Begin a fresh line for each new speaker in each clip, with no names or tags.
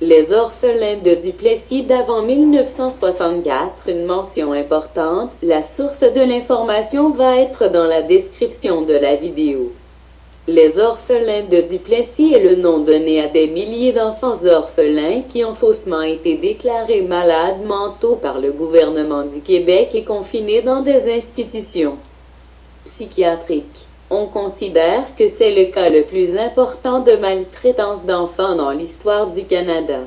Les orphelins de Duplessis d'avant 1964, une mention importante, la source de l'information va être dans la description de la vidéo. Les orphelins de Duplessis est le nom donné à des milliers d'enfants orphelins qui ont faussement été déclarés malades mentaux par le gouvernement du Québec et confinés dans des institutions psychiatriques. On considère que c'est le cas le plus important de maltraitance d'enfants dans l'histoire du Canada.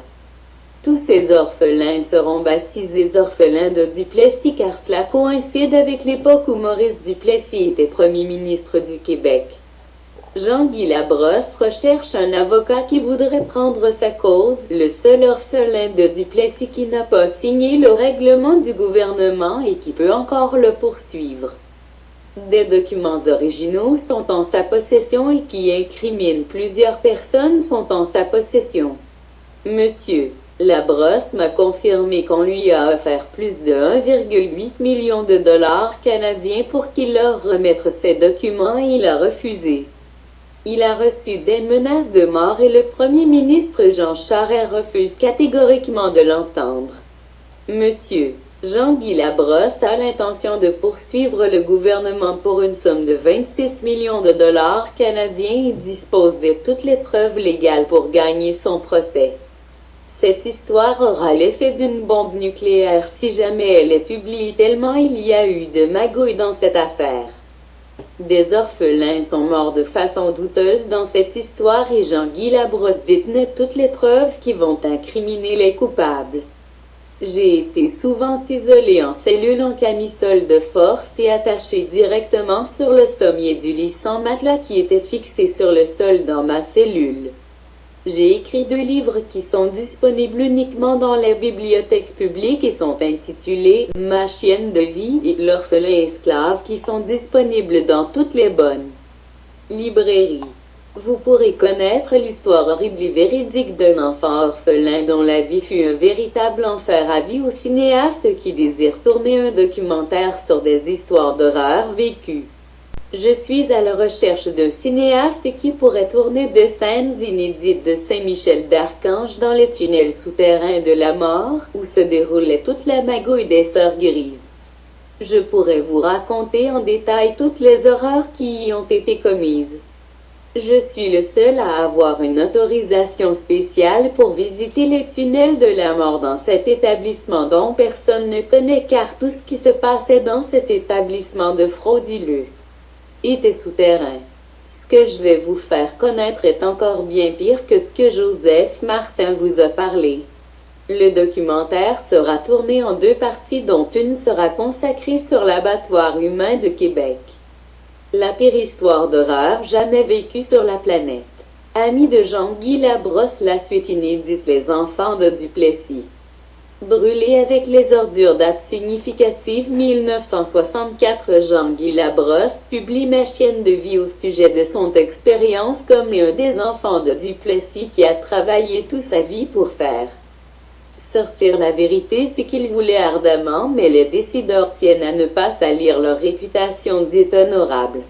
Tous ces orphelins seront baptisés orphelins de Duplessis car cela coïncide avec l'époque où Maurice Duplessis était premier ministre du Québec. Jean-Guy Labrosse recherche un avocat qui voudrait prendre sa cause, le seul orphelin de Duplessis qui n'a pas signé le règlement du gouvernement et qui peut encore le poursuivre. Des documents originaux sont en sa possession et qui incriminent plusieurs personnes sont en sa possession. Monsieur Labrosse m'a confirmé qu'on lui a offert plus de 1,8 million de dollars canadiens pour qu'il leur remette ces documents et il a refusé. Il a reçu des menaces de mort et le premier ministre Jean Charest refuse catégoriquement de l'entendre. Monsieur Jean-Guy Labrosse a l'intention de poursuivre le gouvernement pour une somme de 26 millions de dollars canadiens et dispose de toutes les preuves légales pour gagner son procès. Cette histoire aura l'effet d'une bombe nucléaire si jamais elle est publiée tellement il y a eu de magouilles dans cette affaire. Des orphelins sont morts de façon douteuse dans cette histoire et Jean-Guy Labrosse détenait toutes les preuves qui vont incriminer les coupables. J'ai été souvent isolé en cellule en camisole de force et attaché directement sur le sommier du lit sans matelas qui était fixé sur le sol dans ma cellule. J'ai écrit 2 livres qui sont disponibles uniquement dans les bibliothèques publiques et sont intitulés « Ma chienne de vie » et « L'orphelin esclave » qui sont disponibles dans toutes les bonnes librairies. Vous pourrez connaître l'histoire horrible et véridique d'un enfant orphelin dont la vie fut un véritable enfer à vie aux cinéastes qui désirent tourner un documentaire sur des histoires d'horreur vécues. Je suis à la recherche d'un cinéaste qui pourrait tourner des scènes inédites de Saint-Michel d'Archange dans les tunnels souterrains de la mort, où se déroulait toute la magouille des Sœurs Grises. Je pourrais vous raconter en détail toutes les horreurs qui y ont été commises. Je suis le seul à avoir une autorisation spéciale pour visiter les tunnels de la mort dans cet établissement dont personne ne connaît car tout ce qui se passait dans cet établissement de frauduleux était souterrain. Ce que je vais vous faire connaître est encore bien pire que ce que Joseph Martin vous a parlé. Le documentaire sera tourné en 2 parties dont une sera consacrée sur l'abattoir humain de Québec. La pire histoire d'horreur jamais vécue sur la planète. Ami de Jean-Guy Labrosse, la suite inédite Les enfants de Duplessis. Brûlé avec les ordures, date significative 1964. Jean-Guy Labrosse publie Ma chienne de vie au sujet de son expérience comme un des enfants de Duplessis qui a travaillé toute sa vie pour faire sortir la vérité, ce qu'il voulait ardemment, mais les décideurs tiennent à ne pas salir leur réputation dite honorable.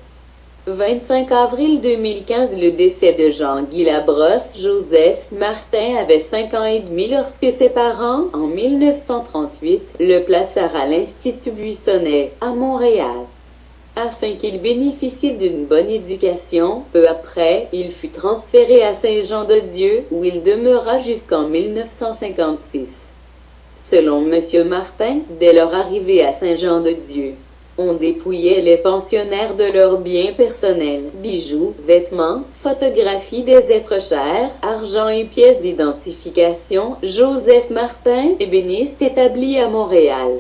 25 avril 2015, le décès de Jean-Guy Labrosse. Joseph Martin avait 5 ans et demi lorsque ses parents, en 1938, le placèrent à l'Institut Buissonnet, à Montréal. Afin qu'il bénéficie d'une bonne éducation, peu après, il fut transféré à Saint-Jean-de-Dieu, où il demeura jusqu'en 1956. Selon M. Martin, dès leur arrivée à Saint-Jean-de-Dieu, on dépouillait les pensionnaires de leurs biens personnels, bijoux, vêtements, photographies des êtres chers, argent et pièces d'identification. Joseph Martin, ébéniste établi à Montréal,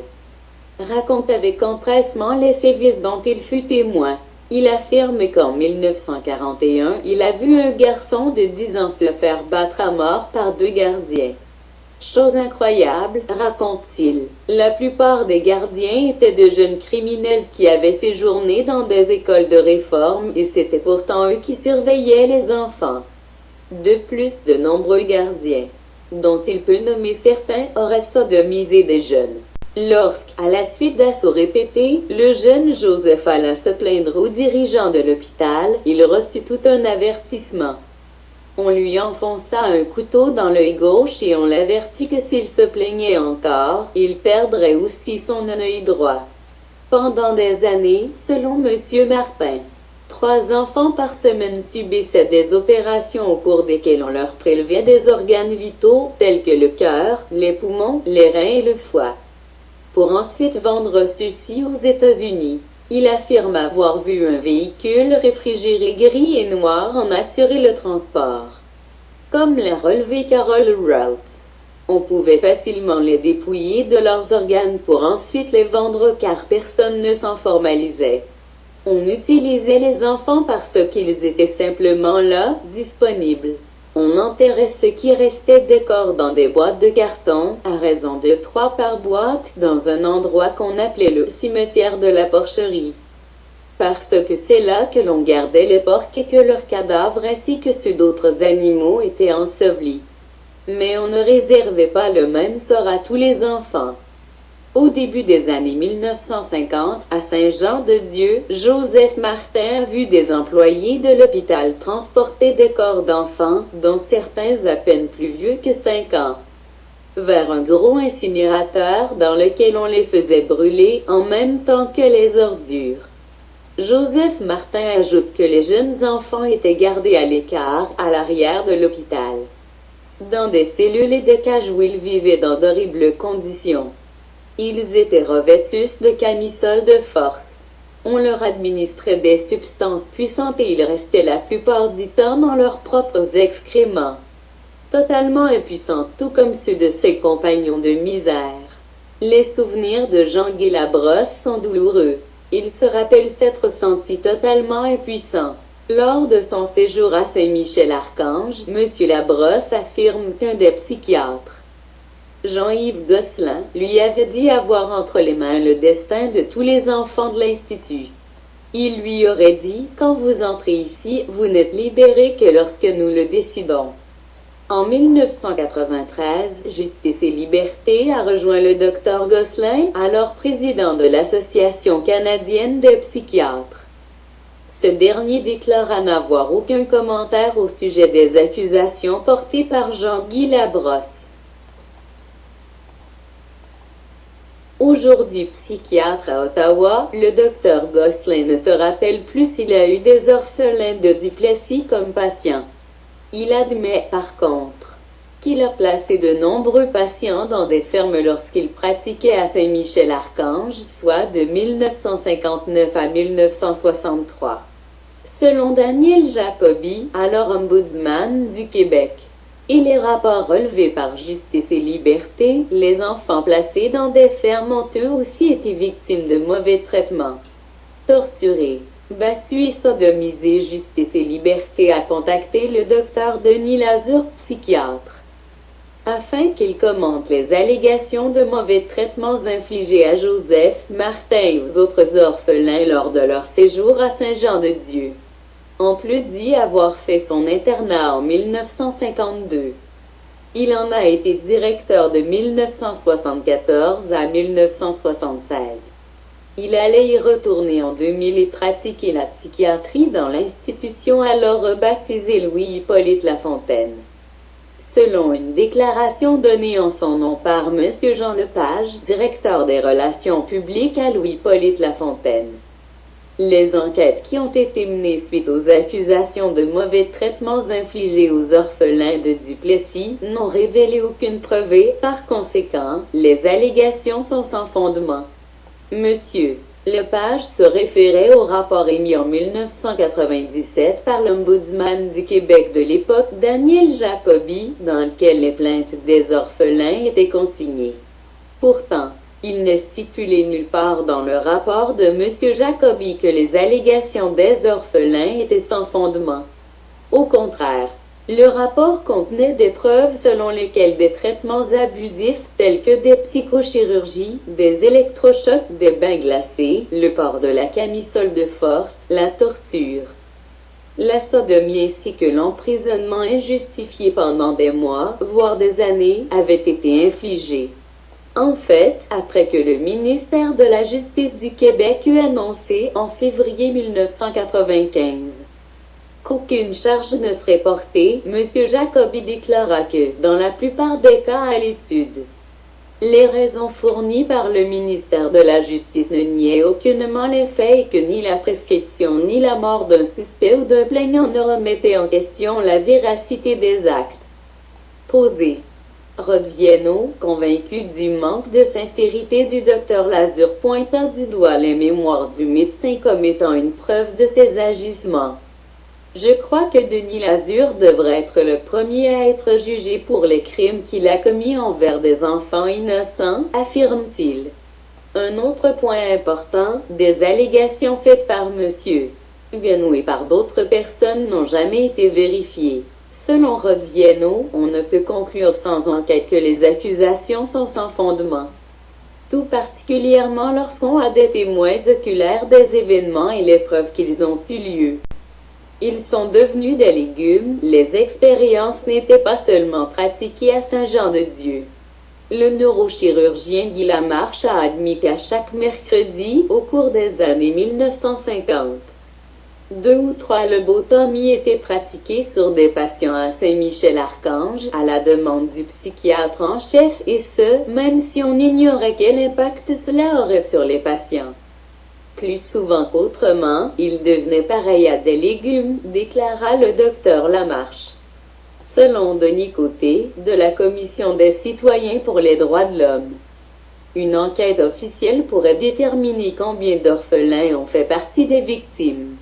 raconte avec empressement les sévices dont il fut témoin. Il affirme qu'en 1941, il a vu un garçon de 10 ans se faire battre à mort par 2 gardiens. Chose incroyable, raconte-t-il, la plupart des gardiens étaient de jeunes criminels qui avaient séjourné dans des écoles de réforme et c'était pourtant eux qui surveillaient les enfants. De plus, de nombreux gardiens, dont il peut nommer certains, auraient sodomisé des jeunes. Lorsqu'à la suite d'assauts répétés, le jeune Joseph alla se plaindre aux dirigeants de l'hôpital, il reçut tout un avertissement. On lui enfonça un couteau dans l'œil gauche et on l'avertit que s'il se plaignait encore, il perdrait aussi son œil droit. Pendant des années, selon M. Martin, 3 enfants par semaine subissaient des opérations au cours desquelles on leur prélevait des organes vitaux tels que le cœur, les poumons, les reins et le foie, pour ensuite vendre ceux-ci aux États-Unis. Il affirme avoir vu un véhicule réfrigéré gris et noir en assurer le transport. Comme l'a relevé Carol Rout, on pouvait facilement les dépouiller de leurs organes pour ensuite les vendre car personne ne s'en formalisait. On utilisait les enfants parce qu'ils étaient simplement là, disponibles. On enterrait ce qui restait des corps dans des boîtes de carton, à raison de 3 par boîte, dans un endroit qu'on appelait le cimetière de la porcherie. Parce que c'est là que l'on gardait les porcs et que leurs cadavres ainsi que ceux d'autres animaux étaient ensevelis. Mais on ne réservait pas le même sort à tous les enfants. Au début des années 1950, à Saint-Jean-de-Dieu, Joseph Martin a vu des employés de l'hôpital transporter des corps d'enfants, dont certains à peine plus vieux que 5 ans, vers un gros incinérateur dans lequel on les faisait brûler en même temps que les ordures. Joseph Martin ajoute que les jeunes enfants étaient gardés à l'écart, à l'arrière de l'hôpital, dans des cellules et des cages où ils vivaient dans d'horribles conditions. Ils étaient revêtus de camisoles de force. On leur administrait des substances puissantes et ils restaient la plupart du temps dans leurs propres excréments, totalement impuissants tout comme ceux de ses compagnons de misère. Les souvenirs de Jean-Guy Labrosse sont douloureux. Il se rappelle s'être senti totalement impuissant. Lors de son séjour à Saint-Michel-Archange, M. Labrosse affirme qu'un des psychiatres, Jean-Yves Gosselin, lui avait dit avoir entre les mains le destin de tous les enfants de l'Institut. Il lui aurait dit, quand vous entrez ici, vous n'êtes libérés que lorsque nous le décidons. En 1993, Justice et Liberté a rejoint le Dr Gosselin, alors président de l'Association canadienne des psychiatres. Ce dernier déclara n'avoir aucun commentaire au sujet des accusations portées par Jean-Guy Labrosse. Aujourd'hui psychiatre à Ottawa, le Dr Gosselin ne se rappelle plus s'il a eu des orphelins de Duplessis comme patients. Il admet, par contre, qu'il a placé de nombreux patients dans des fermes lorsqu'il pratiquait à Saint-Michel-Archange, soit de 1959 à 1963. Selon Daniel Jacoby, alors ombudsman du Québec, et les rapports relevés par Justice et Liberté, les enfants placés dans des fermes ont eux aussi été victimes de mauvais traitements. Torturés, battus et sodomisés. Justice et Liberté a contacté le docteur Denis Lazur, psychiatre, afin qu'il commente les allégations de mauvais traitements infligés à Joseph, Martin et aux autres orphelins lors de leur séjour à Saint-Jean-de-Dieu. En plus d'y avoir fait son internat en 1952. Il en a été directeur de 1974 à 1976. Il allait y retourner en 2000 et pratiquer la psychiatrie dans l'institution alors rebaptisée Louis-Hippolyte Lafontaine. Selon une déclaration donnée en son nom par M. Jean Lepage, directeur des relations publiques à Louis-Hippolyte Lafontaine, les enquêtes qui ont été menées suite aux accusations de mauvais traitements infligés aux orphelins de Duplessis n'ont révélé aucune preuve et, par conséquent, les allégations sont sans fondement. Monsieur Lepage se référait au rapport émis en 1997 par l'ombudsman du Québec de l'époque, Daniel Jacoby, dans lequel les plaintes des orphelins étaient consignées. Pourtant, il n'est stipulé nulle part dans le rapport de M. Jacoby que les allégations des orphelins étaient sans fondement. Au contraire, le rapport contenait des preuves selon lesquelles des traitements abusifs tels que des psychochirurgies, des électrochocs, des bains glacés, le port de la camisole de force, la torture, la sodomie ainsi que l'emprisonnement injustifié pendant des mois, voire des années, avaient été infligés. En fait, après que le ministère de la Justice du Québec eut annoncé en février 1995 qu'aucune charge ne serait portée, M. Jacobi déclara que, dans la plupart des cas à l'étude, les raisons fournies par le ministère de la Justice ne niaient aucunement les faits et que ni la prescription ni la mort d'un suspect ou d'un plaignant ne remettaient en question la véracité des actes posés. Rodvieno, convaincu du manque de sincérité du docteur Lazur, pointa du doigt les mémoires du médecin comme étant une preuve de ses agissements. Je crois que Denis Lazur devrait être le premier à être jugé pour les crimes qu'il a commis envers des enfants innocents, affirme-t-il. Un autre point important, des allégations faites par M. Viano et par d'autres personnes n'ont jamais été vérifiées. Selon Rodvieno, on ne peut conclure sans enquête que les accusations sont sans fondement. Tout particulièrement lorsqu'on a des témoins oculaires des événements et les preuves qu'ils ont eu lieu. Ils sont devenus des légumes, les expériences n'étaient pas seulement pratiquées à Saint-Jean-de-Dieu. Le neurochirurgien Guy Lamarche a admis qu'à chaque mercredi, au cours des années 1950, 2 ou 3 lobotomies étaient pratiquées sur des patients à Saint-Michel-Archange, à la demande du psychiatre en chef, et ce, même si on ignorait quel impact cela aurait sur les patients. Plus souvent qu'autrement, ils devenaient pareils à des légumes, déclara le docteur Lamarche. Selon Denis Côté, de la Commission des citoyens pour les droits de l'homme, une enquête officielle pourrait déterminer combien d'orphelins ont fait partie des victimes.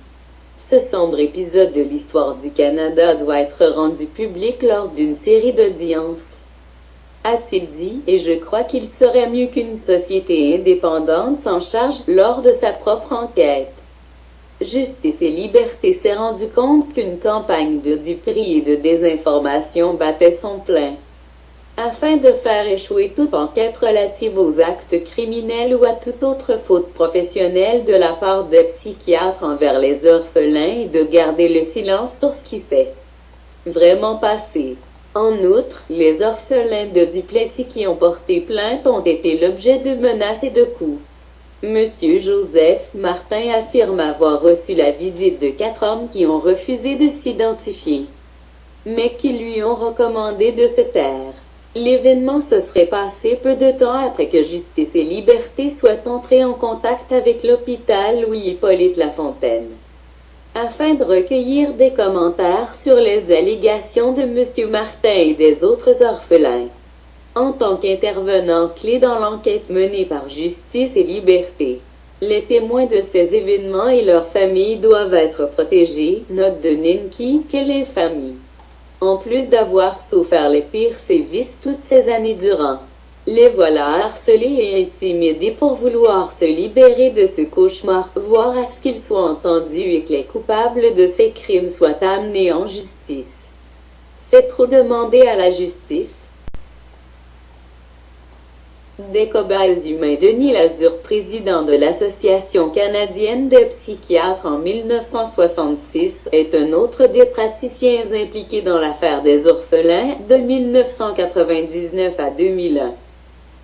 Ce sombre épisode de l'histoire du Canada doit être rendu public lors d'une série d'audiences, a-t-il dit, et je crois qu'il serait mieux qu'une société indépendante s'en charge lors de sa propre enquête. Justice et Liberté s'est rendu compte qu'une campagne de duperie et de désinformation battait son plein. Afin de faire échouer toute enquête relative aux actes criminels ou à toute autre faute professionnelle de la part des psychiatres envers les orphelins et de garder le silence sur ce qui s'est vraiment passé. En outre, les orphelins de Duplessis qui ont porté plainte ont été l'objet de menaces et de coups. Monsieur Joseph Martin affirme avoir reçu la visite de 4 hommes qui ont refusé de s'identifier, mais qui lui ont recommandé de se taire. L'événement se serait passé peu de temps après que Justice et Liberté soient entrés en contact avec l'hôpital Louis-Hippolyte Lafontaine, afin de recueillir des commentaires sur les allégations de M. Martin et des autres orphelins. En tant qu'intervenant clé dans l'enquête menée par Justice et Liberté, les témoins de ces événements et leurs familles doivent être protégés, note de Ninki, quelle infamie. En plus d'avoir souffert les pires sévices toutes ces années durant, les voilà harcelés et intimidés pour vouloir se libérer de ce cauchemar, voire à ce qu'ils soient entendus et que les coupables de ces crimes soient amenés en justice. C'est trop demander à la justice. Des cobayes humains. Denis Lazur, président de l'Association canadienne des psychiatres en 1966, est un autre des praticiens impliqués dans l'affaire des orphelins de 1999 à 2001.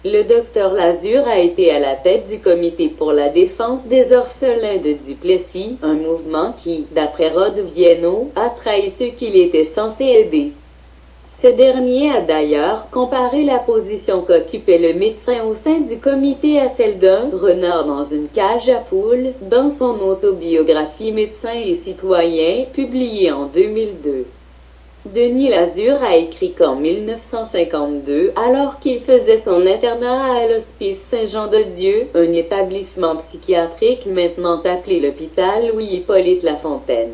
Le docteur Lazur a été à la tête du Comité pour la défense des orphelins de Duplessis, un mouvement qui, d'après Rodvieno, a trahi ceux qu'il était censé aider. Ce dernier a d'ailleurs comparé la position qu'occupait le médecin au sein du comité à celle d'un renard dans une cage à poules dans son autobiographie Médecin et citoyen, publiée en 2002. Denis Lazur a écrit qu'en 1952, alors qu'il faisait son internat à l'Hospice Saint-Jean-de-Dieu, un établissement psychiatrique maintenant appelé l'hôpital Louis-Hippolyte Lafontaine,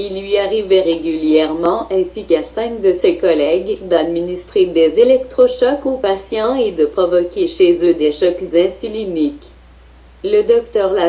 il lui arrivait régulièrement, ainsi qu'à 5 de ses collègues, d'administrer des électrochocs aux patients et de provoquer chez eux des chocs insuliniques. Le docteur